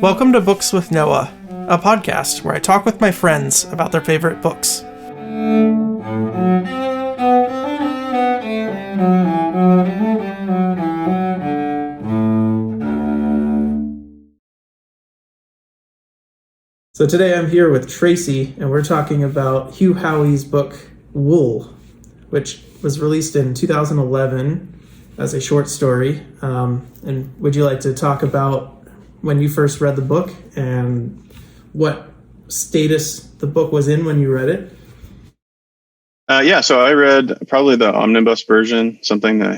Welcome to Books with Noah, a podcast where I talk with my friends about their favorite books. So today I'm here with Tracey, and we're talking about Hugh-Howey's book, Wool, which was released in 2011 as a short story. And would you like to talk about when you first read the book and what status the book was in when you read it? So I read probably the omnibus version, something that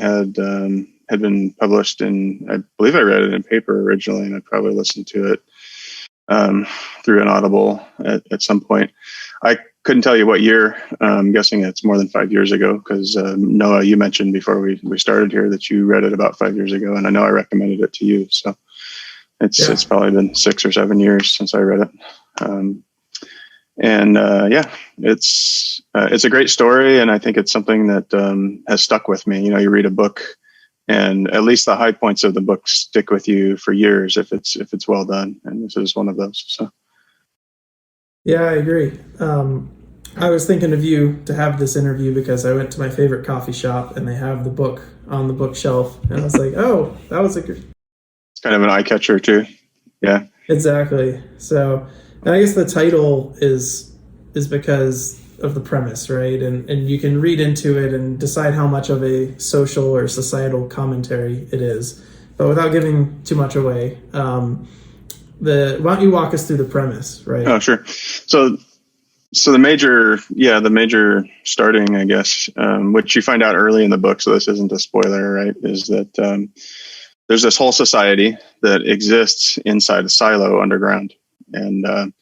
had been published in, I believe I read it in paper originally, and I probably listened to it through an Audible at some point. I couldn't tell you what year. I'm guessing it's more than 5 years ago because Noah, you mentioned before we started here that you read it about 5 years ago, and I know I recommended it to you. So it's probably been 6 or 7 years since I read it. It's a great story, and I think it's something that has stuck with me. You know, you read a book, and at least the high points of the book stick with you for years if it's well done, and this is one of those. So, yeah, I agree. I was thinking of you to have this interview because I went to my favorite coffee shop and they have the book on the bookshelf, and I was like, oh, that was a good. It's kind of an eye catcher too. Yeah, exactly. So, and I guess the title is because of the premise, right? And you can read into it and decide how much of a social or societal commentary it is. But without giving too much away, why don't you walk us through the premise, right? Oh, sure. So the major starting, I guess, which you find out early in the book, so this isn't a spoiler, right, is that there's this whole society that exists inside a silo underground. And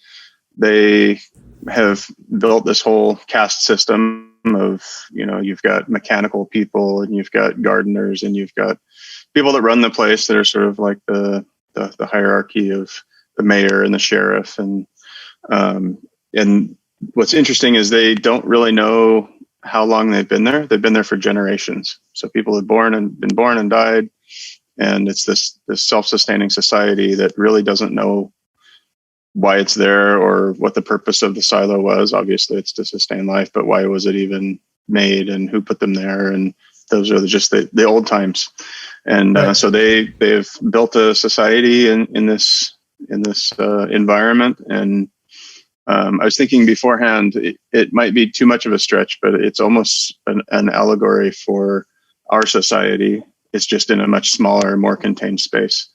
they have built this whole caste system of, you know, you've got mechanical people and you've got gardeners and you've got people that run the place that are sort of like the hierarchy of the mayor and the sheriff. And what's interesting is they don't really know how long they've been there. They've been there for generations. So people have been born and died. And it's this self-sustaining society that really doesn't know why it's there or what the purpose of the silo was. Obviously, it's to sustain life, but why was it even made and who put them there? And those are just the old times. And right. So they've built a society in this environment. And I was thinking beforehand, it might be too much of a stretch, but it's almost an allegory for our society. It's just in a much smaller, more contained space.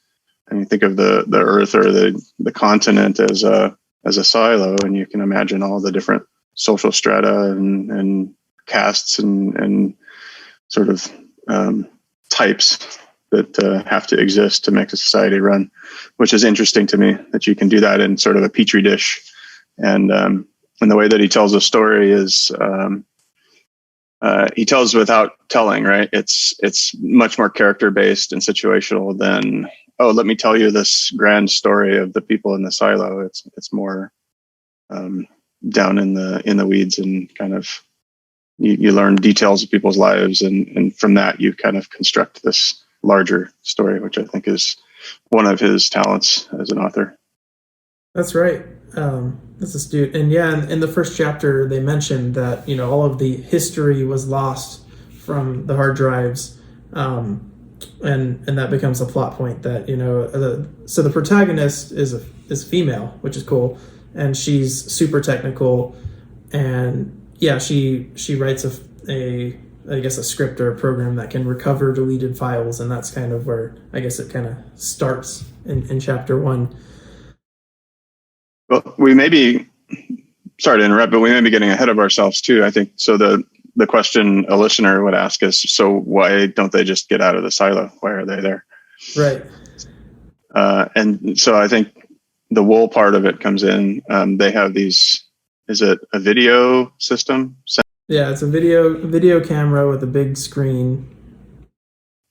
And you think of the earth or the continent as a silo, and you can imagine all the different social strata and castes and sort of types that have to exist to make a society run, which is interesting to me that you can do that in sort of a petri dish. And the way that he tells a story is he tells without telling, right? It's much more character based and situational than, oh, let me tell you this grand story of the people in the silo. It's more down in the weeds, and kind of you learn details of people's lives, and from that you kind of construct this larger story, which I think is one of his talents as an author. That's right. That's astute. And yeah, in the first chapter, they mentioned that, you know, all of the history was lost from the hard drives. And that becomes a plot point that, you know, so the protagonist is female, which is cool. And she's super technical. And yeah, she writes a script or a program that can recover deleted files. And that's kind of where I guess it kind of starts in chapter 1. Well, sorry to interrupt, but we may be getting ahead of ourselves too. I think so. The question a listener would ask is, so why don't they just get out of the silo? Why are they there? Right. And so I think the wool part of it comes in. They have these, is it a video system? Yeah, it's a video camera with a big screen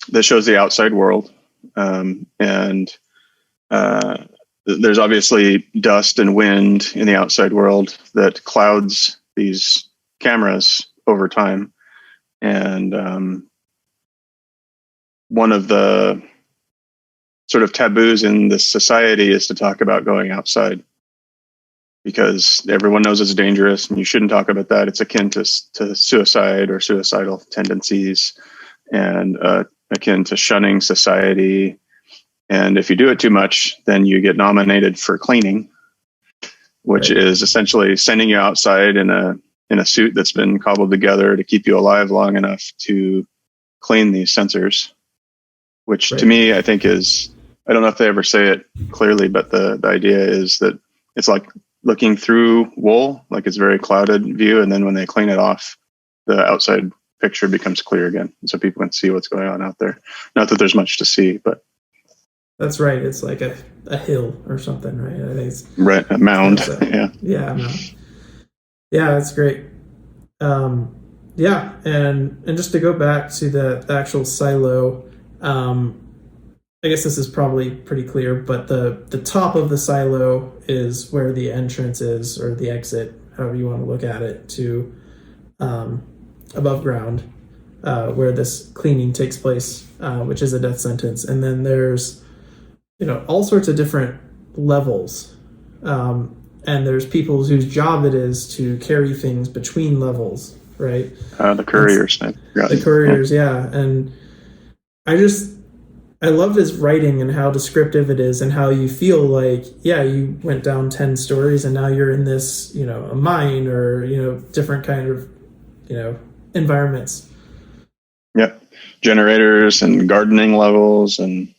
that shows the outside world. There's obviously dust and wind in the outside world that clouds these cameras over time. And one of the sort of taboos in this society is to talk about going outside, because everyone knows it's dangerous and you shouldn't talk about that. It's akin to suicide or suicidal tendencies, and akin to shunning society. And if you do it too much, then you get nominated for cleaning, which is essentially sending you outside in a suit that's been cobbled together to keep you alive long enough to clean these sensors, which to me, I think is, I don't know if they ever say it clearly, but the idea is that it's like looking through wool, like it's a very clouded view. And then when they clean it off, the outside picture becomes clear again. So people can see what's going on out there. Not that there's much to see, but. That's right. It's like a hill or something, right? I think it's right, a mound. Yeah, a mound. Yeah, that's great. Yeah, and just to go back to the actual silo, I guess this is probably pretty clear, but the top of the silo is where the entrance is, or the exit, however you want to look at it, to above ground, where this cleaning takes place, which is a death sentence. And then there's all sorts of different levels. And there's people whose job it is to carry things between levels, right? The couriers. The couriers, yeah. And I love his writing and how descriptive it is, and how you feel like, yeah, you went down 10 stories and now you're in this, a mine, or, different kind of, environments. Yep. Generators and gardening levels. And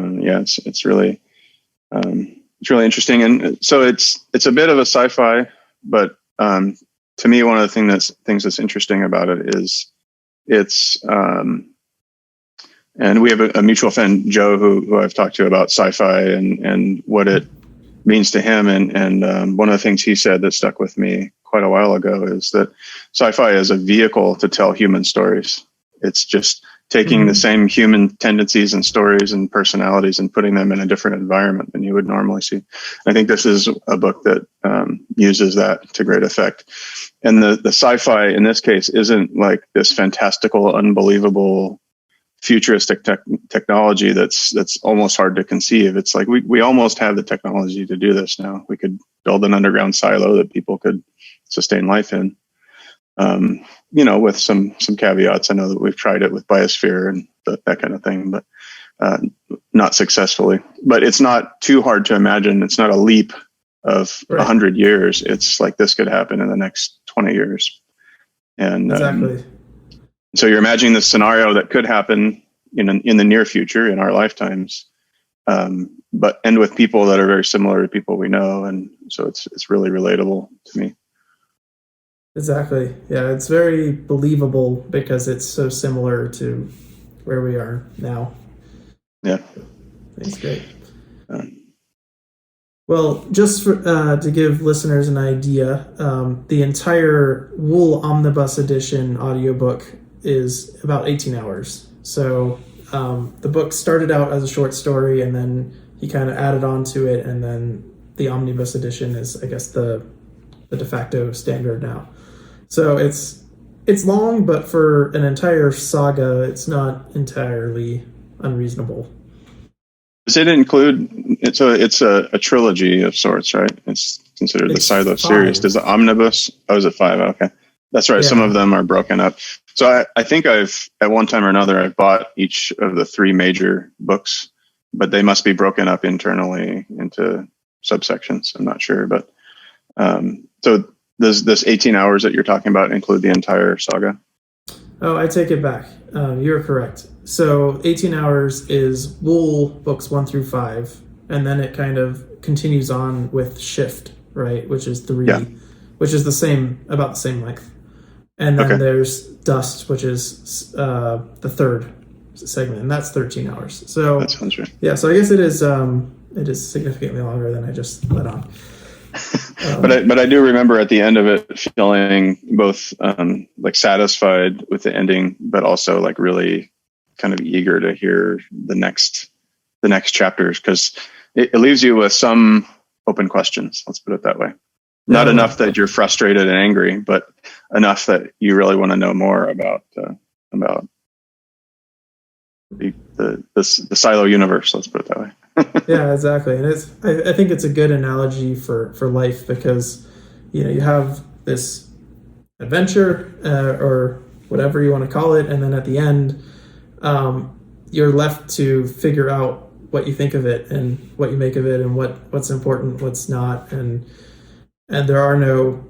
it's really interesting. And so it's a bit of a sci-fi, but to me, one of the things that's interesting about it is it's, and we have a mutual friend, Joe, who I've talked to about sci-fi and what it means to him. And one of the things he said that stuck with me quite a while ago is that sci-fi is a vehicle to tell human stories. It's just taking the same human tendencies and stories and personalities and putting them in a different environment than you would normally see. I think this is a book that uses that to great effect. And the sci-fi in this case isn't like this fantastical, unbelievable, futuristic technology that's almost hard to conceive. It's like we almost have the technology to do this now. We could build an underground silo that people could sustain life in. With some caveats. I know that we've tried it with biosphere and that kind of thing, but not successfully. But it's not too hard to imagine. It's not a leap of 100 years. It's like this could happen in the next 20 years. And exactly. So you're imagining this scenario that could happen in the near future in our lifetimes, but end with people that are very similar to people we know, and so it's really relatable to me. Exactly. Yeah, it's very believable because it's so similar to where we are now. Yeah, that's great. Well, just to give listeners an idea, the entire Wool Omnibus Edition audiobook is about 18 hours. So the book started out as a short story, and then he kind of added on to it, and then the Omnibus Edition is, I guess, the de facto standard now. So it's long, but for an entire saga, it's not entirely unreasonable. Does it include? It's a trilogy of sorts, right? It's considered the Silo series. Does the Omnibus? Oh, is it 5? Okay, that's right. Yeah. Some of them are broken up. So I think I've at one time or another I've bought each of the 3 major books, but they must be broken up internally into subsections. I'm not sure, but so. Does this 18 hours that you're talking about include the entire saga? Oh, I take it back. You're correct. So 18 hours is Wool books 1 through 5, and then it kind of continues on with Shift, right? Which is 3, which is about the same length. And then there's Dust, which is the 3rd segment, and that's 13 hours. So that sounds right. Yeah, so I guess it is significantly longer than I just let on. But I do remember at the end of it feeling both like satisfied with the ending, but also like really kind of eager to hear the next chapters, because it leaves you with some open questions. Let's put it that way. Not enough that you're frustrated and angry, but enough that you really want to know more about the the silo universe. Let's put it that way. Yeah, exactly. And I think it's a good analogy for life, because you have this adventure, or whatever you want to call it, and then at the end, you're left to figure out what you think of it and what you make of it and what's important, what's not, and there are no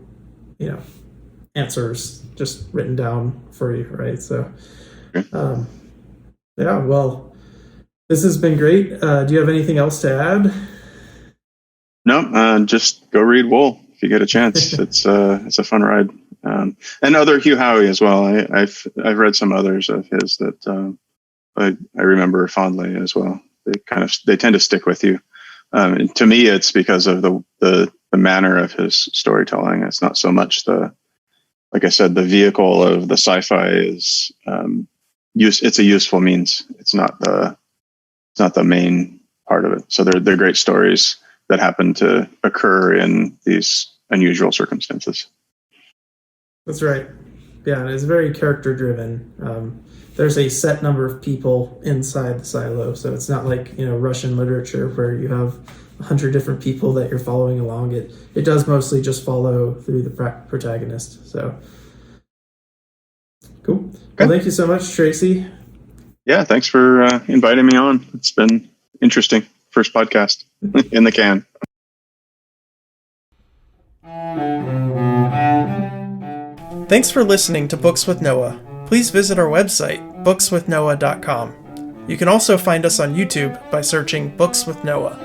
answers just written down for you, right? So yeah, well, this has been great. Do you have anything else to add? No, just go read Wool if you get a chance. It's a fun ride, and other Hugh-Howey as well. I've read some others of his that I remember fondly as well. They tend to stick with you. And to me, it's because of the manner of his storytelling. It's not so much like I said, the vehicle of the sci-fi is it's a useful means. It's not the main part of it. So they're great stories that happen to occur in these unusual circumstances. That's right. Yeah, and it's very character driven. There's a set number of people inside the silo, so it's not like Russian literature where you have 100 different people that you're following along. It does mostly just follow through the protagonist. So cool. Well, thank you so much, Tracy. Yeah, thanks for inviting me on. It's been interesting. First podcast in the can. Thanks for listening to Books with Noah. Please visit our website, bookswithnoah.com. You can also find us on YouTube by searching Books with Noah.